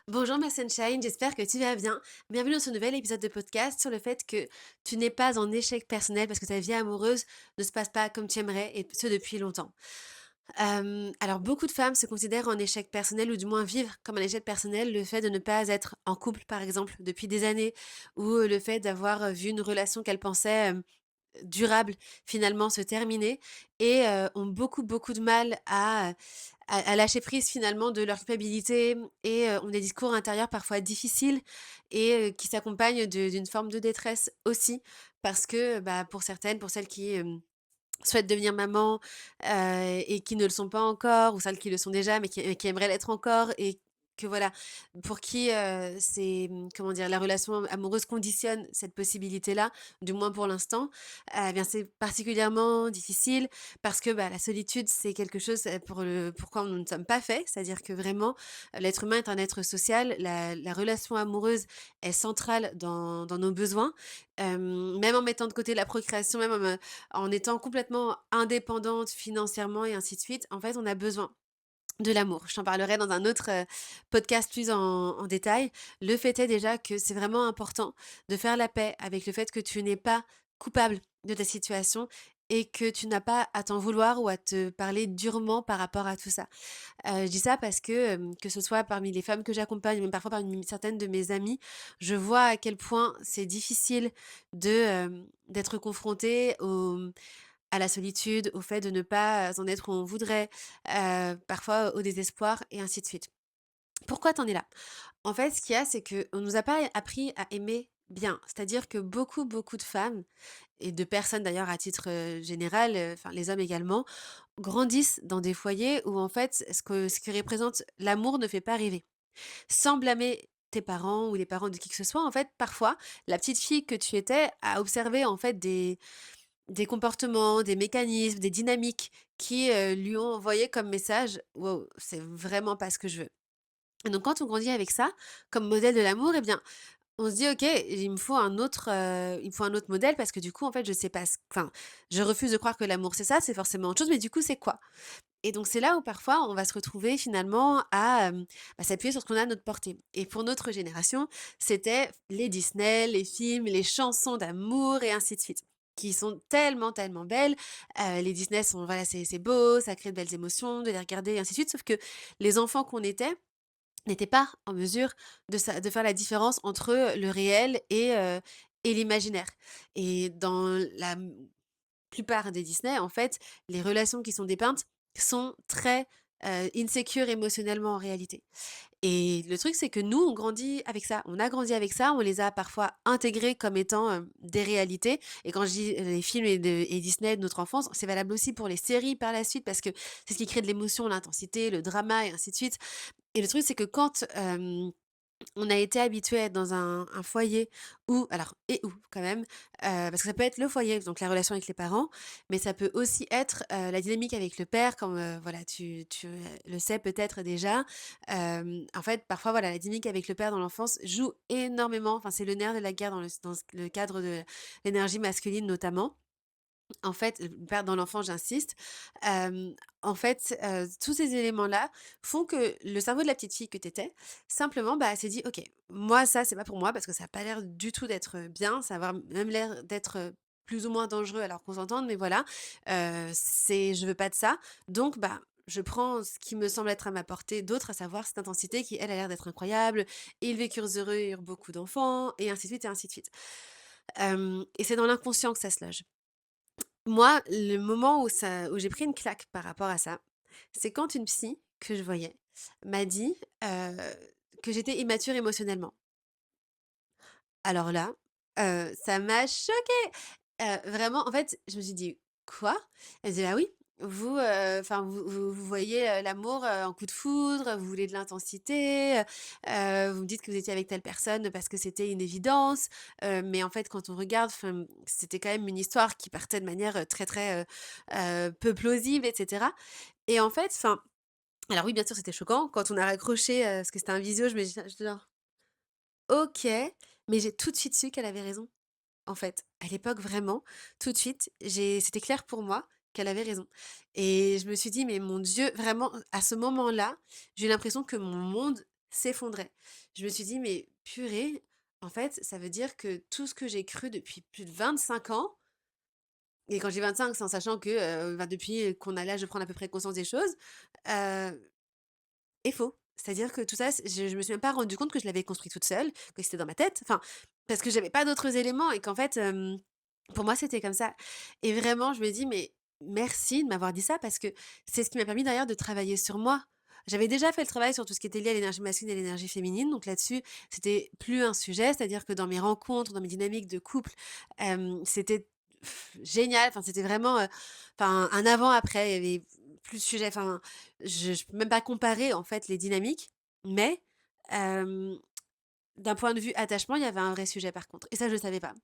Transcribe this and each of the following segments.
Bonjour ma sunshine, j'espère que tu vas bien. Bienvenue dans ce nouvel épisode de podcast sur le fait que tu n'es pas en échec personnel parce que ta vie amoureuse ne se passe pas comme tu aimerais et ce depuis longtemps. Alors beaucoup de femmes se considèrent en échec personnel ou du moins vivent comme un échec personnel le fait de ne pas être en couple par exemple depuis des années ou le fait d'avoir vu une relation qu'elles pensaient durable finalement se terminer et ont beaucoup, beaucoup de mal à lâcher prise finalement de leur culpabilité et ont des discours intérieurs parfois difficiles et qui s'accompagnent d'une forme de détresse aussi. Parce que, bah, pour certaines, pour celles qui, souhaitent devenir maman, et qui ne le sont pas encore ou celles qui le sont déjà mais qui aimeraient l'être encore et que voilà, pour qui, comment dire? La relation amoureuse conditionne cette possibilité-là, du moins pour l'instant, eh bien, c'est particulièrement difficile parce que, bah, la solitude, c'est quelque chose, pourquoi nous ne sommes pas faits. C'est-à-dire que vraiment, l'être humain est un être social. La relation amoureuse est centrale dans nos besoins, même en mettant de côté la procréation, même en étant complètement indépendante financièrement et ainsi de suite, en fait, on a besoin de l'amour. Je t'en parlerai dans un autre, podcast plus en détail. Le fait est déjà que c'est vraiment important de faire la paix avec le fait que tu n'es pas coupable de ta situation et que tu n'as pas à t'en vouloir ou à te parler durement par rapport à tout ça. Je dis ça parce que ce soit parmi les femmes que j'accompagne, même parfois parmi certaines de mes amies, je vois à quel point c'est difficile d'être confrontée à la solitude, au fait de ne pas en être où on voudrait, parfois au désespoir et ainsi de suite. Pourquoi tu en es là? En fait, ce qu'il y a, c'est qu'on nous a pas appris à aimer bien. C'est-à-dire que beaucoup, beaucoup de femmes et de personnes d'ailleurs à titre, général, enfin les hommes également, grandissent dans des foyers où en fait ce que représente l'amour ne fait pas rêver. Sans blâmer tes parents ou les parents de qui que ce soit, en fait, parfois, la petite fille que tu étais a observé en fait des comportements, des mécanismes, des dynamiques qui, lui ont envoyé comme message: «Waouh, c'est vraiment pas ce que je veux». Et donc quand on grandit avec ça, comme modèle de l'amour, eh bien, on se dit: «OK, il me faut un autre modèle parce que du coup, en fait, je sais pas je refuse de croire que l'amour c'est ça, c'est forcément autre chose, mais du coup, c'est quoi?» Et donc c'est là où parfois on va se retrouver finalement à s'appuyer sur ce qu'on a à notre portée. Et pour notre génération, c'était les Disney, les films, les chansons d'amour et ainsi de suite, qui sont tellement, tellement belles. Les Disney sont voilà, c'est beau, ça crée de belles émotions de les regarder et ainsi de suite. Sauf que les enfants qu'on était n'étaient pas en mesure de faire la différence entre le réel et l'imaginaire. Et dans la plupart des Disney, en fait, les relations qui sont dépeintes sont très, insécures émotionnellement en réalité. Et le truc, c'est que nous, on grandit avec ça. On a grandi avec ça, on les a parfois intégrés comme étant, des réalités. Et quand je dis, les films et Disney de notre enfance, c'est valable aussi pour les séries par la suite parce que c'est ce qui crée de l'émotion, l'intensité, le drama et ainsi de suite. Et le truc, c'est que quand, on a été habitué à être dans un foyer où alors et où quand même, parce que ça peut être le foyer, donc la relation avec les parents, mais ça peut aussi être, la dynamique avec le père comme, voilà tu le sais peut-être déjà. En fait, parfois voilà, la dynamique avec le père dans l'enfance joue énormément, enfin c'est le nerf de la guerre dans le cadre de l'énergie masculine notamment. En fait, perdre dans l'enfant, j'insiste. En fait, tous ces éléments-là font que le cerveau de la petite fille que tu étais, simplement, bah, s'est dit: «OK, moi ça, c'est pas pour moi parce que ça a pas l'air du tout d'être, bien, ça a avoir même l'air d'être, plus ou moins dangereux alors qu'on s'entende, mais voilà, je veux pas de ça. Donc bah, je prends ce qui me semble être à ma portée d'autre, à savoir cette intensité qui, elle, a l'air d'être incroyable. Ils vécurent heureux, eurent beaucoup d'enfants» et ainsi de suite et ainsi de suite. Et c'est dans l'inconscient que ça se loge. Moi, le moment où j'ai pris une claque par rapport à ça, c'est quand une psy que je voyais m'a dit, heu, que j'étais immature émotionnellement. Alors là, ça m'a choquée! Vraiment, en fait, je me suis dit: «Quoi?» Elle dit: «Ah oui, vous voyez, l'amour, en coup de foudre, vous voulez de l'intensité, vous me dites que vous étiez avec telle personne parce que c'était une évidence, mais en fait, quand on regarde, c'était quand même une histoire qui partait de manière, très, très, peu plausible et cetera». Et en fait, alors oui, bien sûr, c'était choquant quand on a raccroché, parce que c'était un visio, j'étais genre: «OK», mais j'ai tout de suite su qu'elle avait raison. En fait, à l'époque vraiment, tout de suite, c'était clair pour moi qu'elle avait raison et je me suis dit: «Mais mon Dieu», vraiment, à ce moment-là, j'ai eu l'impression que mon monde s'effondrait. Je me suis dit: «Mais purée, en fait, ça veut dire que tout ce que j'ai cru depuis plus de 25 ans», et quand j'ai 25, c'est en sachant que, bah, depuis qu'on a l'âge de prendre à peu près conscience des choses, heu, est faux. C'est-à-dire que tout ça, je me suis même pas rendu compte que je l'avais construit toute seule, que c'était dans ma tête, enfin, parce que j'avais pas d'autres éléments et qu'en fait, pour moi, c'était comme ça et vraiment, je me dis: «Mais merci de m'avoir dit ça» parce que c'est ce qui m'a permis d'ailleurs de travailler sur moi. J'avais déjà fait le travail sur tout ce qui était lié à l'énergie masculine et l'énergie féminine, donc là-dessus, c'était plus un sujet. C'est-à-dire que dans mes rencontres, dans mes dynamiques de couple, c'était génial. Enfin, c'était vraiment, enfin, un avant-après. Il y avait plus de sujet. Enfin, je peux même pas comparer, en fait, les dynamiques, mais hem, d'un point de vue attachement, il y avait un vrai sujet par contre et ça, je le savais pas.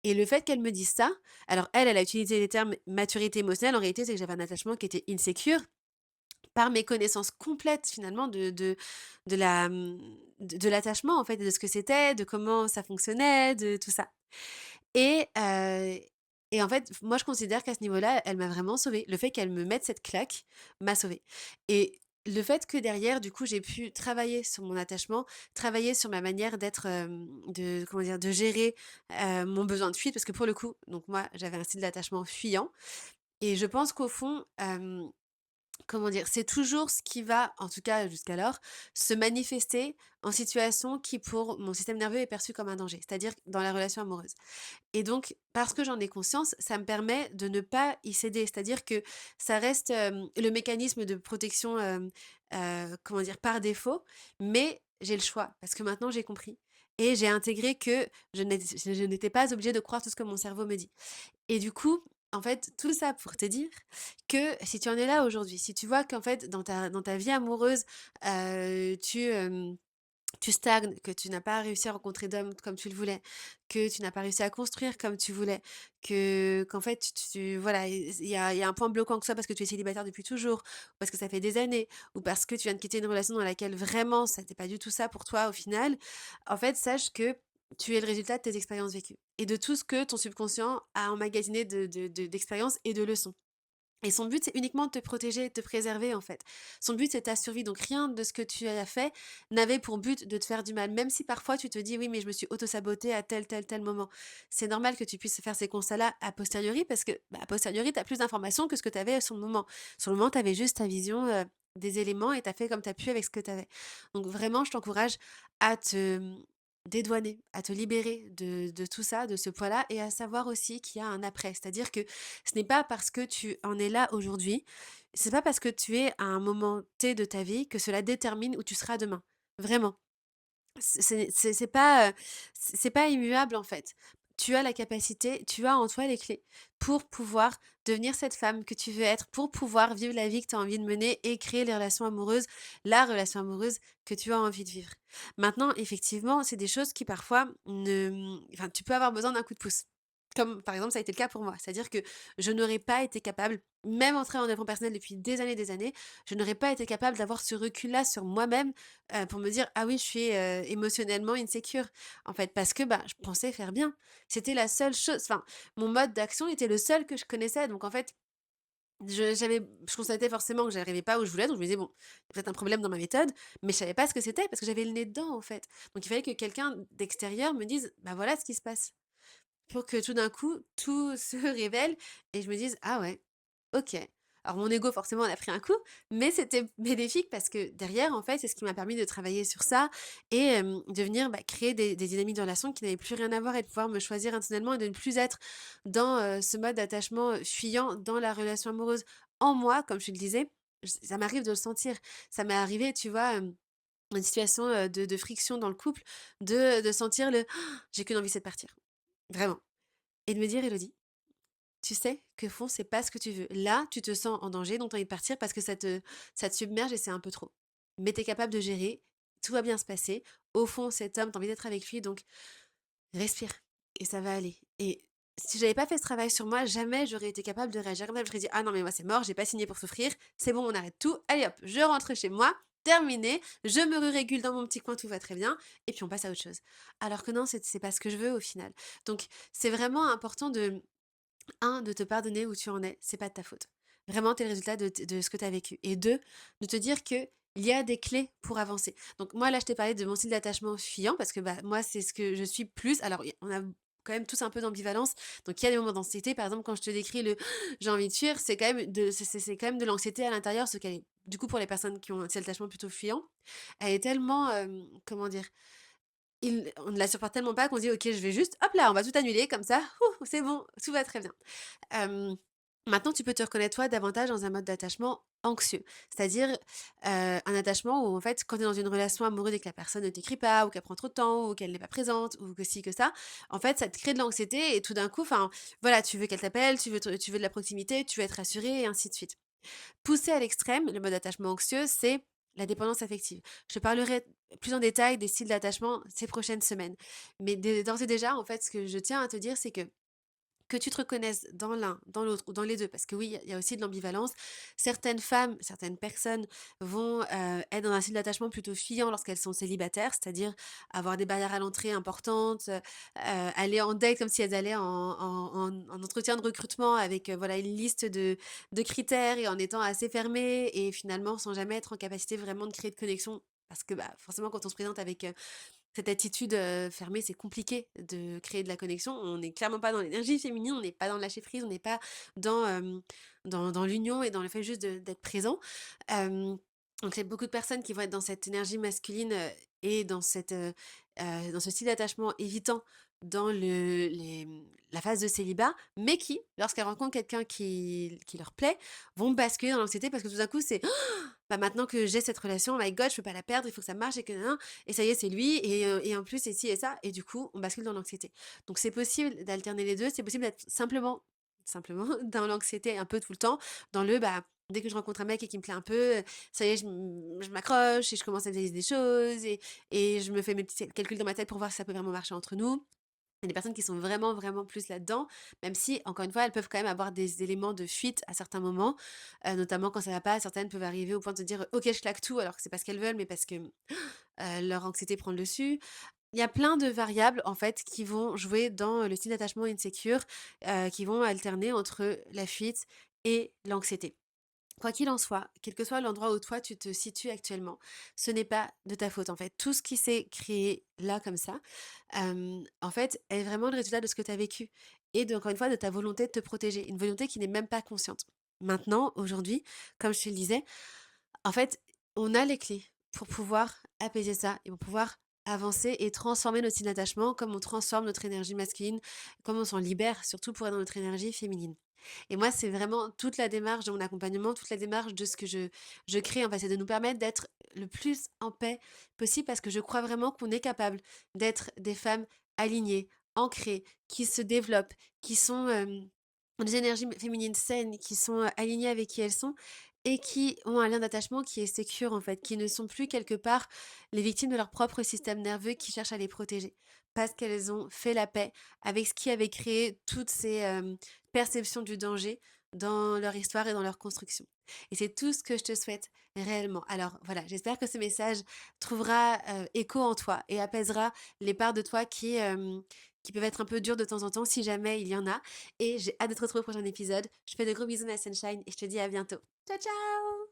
Et le fait qu'elle me dise ça, alors elle, elle a utilisé les termes maturité émotionnelle. En réalité, c'est que j'avais un attachement qui était insécure par mes connaissances complètes finalement de la, de l'attachement en fait, de ce que c'était, de comment ça fonctionnait, de tout ça. Et et en fait, moi je considère qu'à ce niveau-là, elle m'a vraiment sauvée. Le fait qu'elle me mette cette claque m'a sauvée. Et le fait que derrière, du coup, j'ai pu travailler sur mon attachement, travailler sur ma manière d'être, de comment dire? De gérer, mon besoin de fuite parce que pour le coup, donc moi, j'avais un style d'attachement fuyant et je pense qu'au fond, comment dire? C'est toujours ce qui va, en tout cas jusqu'alors, se manifester en situation qui pour mon système nerveux est perçue comme un danger, c'est-à-dire dans la relation amoureuse. Et donc, parce que j'en ai conscience, ça me permet de ne pas y céder. C'est-à-dire que ça reste, le mécanisme de protection, comment dire? Par défaut, mais j'ai le choix parce que maintenant j'ai compris et j'ai intégré que je n'étais pas obligée de croire tout ce que mon cerveau me dit. Et du coup, en fait, tout ça pour te dire que si tu en es là aujourd'hui, si tu vois qu'en fait dans ta vie amoureuse, tu stagnes, que tu n'as pas réussi à rencontrer d'homme comme tu le voulais, que tu n'as pas réussi à construire comme tu voulais, qu'en fait voilà, il y a un point bloquant, que ce soit parce que tu es célibataire depuis toujours, ou parce que ça fait des années, ou parce que tu viens de quitter une relation dans laquelle vraiment ça n'était pas du tout ça pour toi au final. En fait, sache que tu es le résultat de tes expériences vécues et de tout ce que ton subconscient a emmagasiné d'expériences et de leçons. Et son but, c'est uniquement de te protéger, de te préserver, en fait. Son but, c'est ta survie. Donc, rien de ce que tu as fait n'avait pour but de te faire du mal. Même si parfois tu te dis, oui, mais je me suis auto-sabotée à tel, tel, tel moment. C'est normal que tu puisses faire ces constats-là a posteriori parce que, bah, a posteriori, tu as plus d'informations que ce que tu avais sur le moment. Sur le moment, tu avais juste ta vision des éléments et tu as fait comme tu as pu avec ce que tu avais. Donc, vraiment, je t'encourage à te dédouaner, à te libérer de tout ça, de ce poids-là, et à savoir aussi qu'il y a un après. C'est-à-dire que ce n'est pas parce que tu en es là aujourd'hui, c'est pas parce que tu es à un moment T de ta vie que cela détermine où tu seras demain. Vraiment. C'est pas immuable, en fait. Tu as la capacité, tu as en toi les clés pour pouvoir devenir cette femme que tu veux être, pour pouvoir vivre la vie que tu as envie de mener et créer les relations amoureuses, la relation amoureuse que tu as envie de vivre. Maintenant, effectivement, c'est des choses qui parfois enfin, tu peux avoir besoin d'un coup de pouce. Comme par exemple, ça a été le cas pour moi. C'est-à-dire que je n'aurais pas été capable, même en travaillant en développement personnel depuis des années, je n'aurais pas été capable d'avoir ce recul-là sur moi-même, pour me dire: «Ah oui, je suis, émotionnellement insécure», en fait, parce que, bah, je pensais faire bien. C'était la seule chose, enfin, mon mode d'action était le seul que je connaissais, donc en fait, je constatais forcément que j'arrivais pas où je voulais, donc je me disais: «Bon, il y a peut-être un problème dans ma méthode», mais je savais pas ce que c'était parce que j'avais le nez dedans, en fait. Donc il fallait que quelqu'un d'extérieur me dise: «Bah, voilà ce qui se passe». Pour que tout d'un coup, tout se révèle et je me dise: «Ah ouais, OK». Alors mon ego forcément en a pris un coup, mais c'était bénéfique parce que derrière, en fait, c'est ce qui m'a permis de travailler sur ça et de venir, bah, créer des dynamiques de relations qui n'avaient plus rien à voir et de pouvoir me choisir intentionnellement et de ne plus être dans, ce mode d'attachement, fuyant dans la relation amoureuse. En moi, comme je te le disais, ça m'arrive de le sentir. Ça m'est arrivé, tu vois, une situation, de friction dans le couple, de sentir le: «J'ai qu'une envie, c'est de partir». Vraiment. Et de me dire: «Élodie, tu sais que fond, c'est pas ce que tu veux. Là, tu te sens en danger, donc tu as envie de partir parce que ça te submerge et c'est un peu trop. Mais tu es capable de gérer, tout va bien se passer. Au fond, cet homme, tu as envie d'être avec lui, donc respire et ça va aller». Et si j'avais pas fait ce travail sur moi, jamais j'aurais été capable de réagir comme ça. J'aurais dit: «Ah non, mais moi, c'est mort, j'ai pas signé pour souffrir. C'est bon, on arrête tout. Allez hop, je rentre chez moi, terminé. Je me régule dans mon petit coin, tout va très bien et puis on passe à autre chose». Alors que non, c'est pas ce que je veux au final. Donc c'est vraiment important de te pardonner où tu en es, c'est pas de ta faute. Vraiment, tu es le résultat de ce que tu as vécu. Et 2, de te dire que il y a des clés pour avancer. Donc moi, là, je t'ai parlé de mon style d'attachement fuyant parce que, bah, moi, c'est ce que je suis plus. Alors, on a quand même tous un peu d'ambivalence. Donc il y a des moments d'anxiété. Par exemple, quand je te décris le j'ai envie de fuir, c'est quand même de l'anxiété à l'intérieur, ce qu'elle est du coup, pour les personnes qui ont un style d'attachement plutôt fuyant, elle est tellement, comment dire? On ne la supporte tellement pas qu'on se dit: «OK, je vais juste, hop là, on va tout annuler comme ça, ouh, c'est bon, tout va très bien». Hem, Maintenant, tu peux te reconnaître toi davantage dans un mode d'attachement anxieux. C'est-à-dire, un attachement où en fait, quand tu es dans une relation amoureuse et que la personne ne t'écrit pas ou qu'elle prend trop de temps ou qu'elle n'est pas présente ou que ci, que ça, en fait, ça te crée de l'anxiété et tout d'un coup, enfin, voilà, tu veux qu'elle t'appelle, tu veux de la proximité, tu veux être rassuré et ainsi de suite. Poussé à l'extrême, le mode d'attachement anxieux, c'est la dépendance affective. Je te parlerai plus en détail des styles d'attachement ces prochaines semaines. Mais d'ores et déjà, en fait, ce que je tiens à te dire, c'est que tu te reconnaisses dans l'un, dans l'autre ou dans les 2, parce que oui, il y a aussi de l'ambivalence. Certaines femmes, certaines personnes vont, être dans un style d'attachement plutôt fuyant lorsqu'elles sont célibataires, c'est-à-dire avoir des barrières à l'entrée importantes, aller en date comme si elles allaient en entretien de recrutement avec, voilà, une liste de critères et en étant assez fermées et finalement sans jamais être en capacité vraiment de créer de connexion. Parce que, bah, forcément quand on se présente avec, cette attitude, fermée, c'est compliqué de créer de la connexion. On n'est clairement pas dans l'énergie féminine, on n'est pas dans le lâcher prise, on n'est pas dans, dans l'union et dans le fait juste d'être présent. Hem, donc il y a beaucoup de personnes qui vont être dans cette énergie masculine, et dans ce style d'attachement évitant dans la phase de célibat, mais qui, lorsqu'elles rencontrent quelqu'un qui leur plaît, vont basculer dans l'anxiété parce que tout d'un coup c'est: «Bah, maintenant que j'ai cette relation, oh my god, je peux pas la perdre, il faut que ça marche et que nin et ça y est, c'est lui et en plus, et ci et ça et du coup, on bascule dans l'anxiété. Donc c'est possible d'alterner les 2. C'est possible d'être simplement dans l'anxiété un peu tout le temps, dans le, bah, dès que je rencontre un mec et qu'il me plaît un peu, ça y est, je m'accroche et je commence à analyser des choses et je me fais mes petits calculs dans ma tête pour voir si ça peut vraiment marcher entre nous. Il y a des personnes qui sont vraiment, vraiment plus là-dedans, même si, encore une fois, elles peuvent quand même avoir des éléments de fuite à certains moments, notamment quand ça va pas. Certaines peuvent arriver au point de se dire: «OK, je claque tout», alors que c'est pas ce qu'elles veulent, mais parce que, leur anxiété prend le dessus. Il y a plein de variables, en fait, qui vont jouer dans le style d'attachement insécure, qui vont alterner entre la fuite et l'anxiété. Quoi qu'il en soit, quel que soit l'endroit où toi tu te situes actuellement, ce n'est pas de ta faute en fait. Tout ce qui s'est créé là comme ça, en fait, est vraiment le résultat de ce que tu as vécu et de, encore une fois, de ta volonté de te protéger, une volonté qui n'est même pas consciente. Maintenant, aujourd'hui, comme je te le disais, en fait, on a les clés pour pouvoir apaiser ça et pour pouvoir avancer et transformer notre style d'attachement comme on transforme notre énergie masculine, comme on s'en libère surtout pour être dans notre énergie féminine. Et moi, c'est vraiment toute la démarche de mon accompagnement, toute la démarche de ce que je crée, en fait, c'est de nous permettre d'être le plus en paix possible parce que je crois vraiment qu'on est capable d'être des femmes alignées, ancrées, qui se développent, qui sont ont des énergies féminines saines, qui sont alignées avec qui elles sont et qui ont un lien d'attachement qui est sécure, en fait, qui ne sont plus quelque part les victimes de leur propre système nerveux qui cherche à les protéger parce qu'elles ont fait la paix avec ce qui avait créé toutes ces perception du danger dans leur histoire et dans leur construction. Et c'est tout ce que je te souhaite réellement. Alors voilà, j'espère que ce message trouvera écho en toi et apaisera les parts de toi qui peuvent être un peu dures de temps en temps, si jamais il y en a. Et j'ai hâte de te retrouver au prochain épisode. Je fais de gros bisous, ma sunshine, et je te dis à bientôt. Ciao, ciao!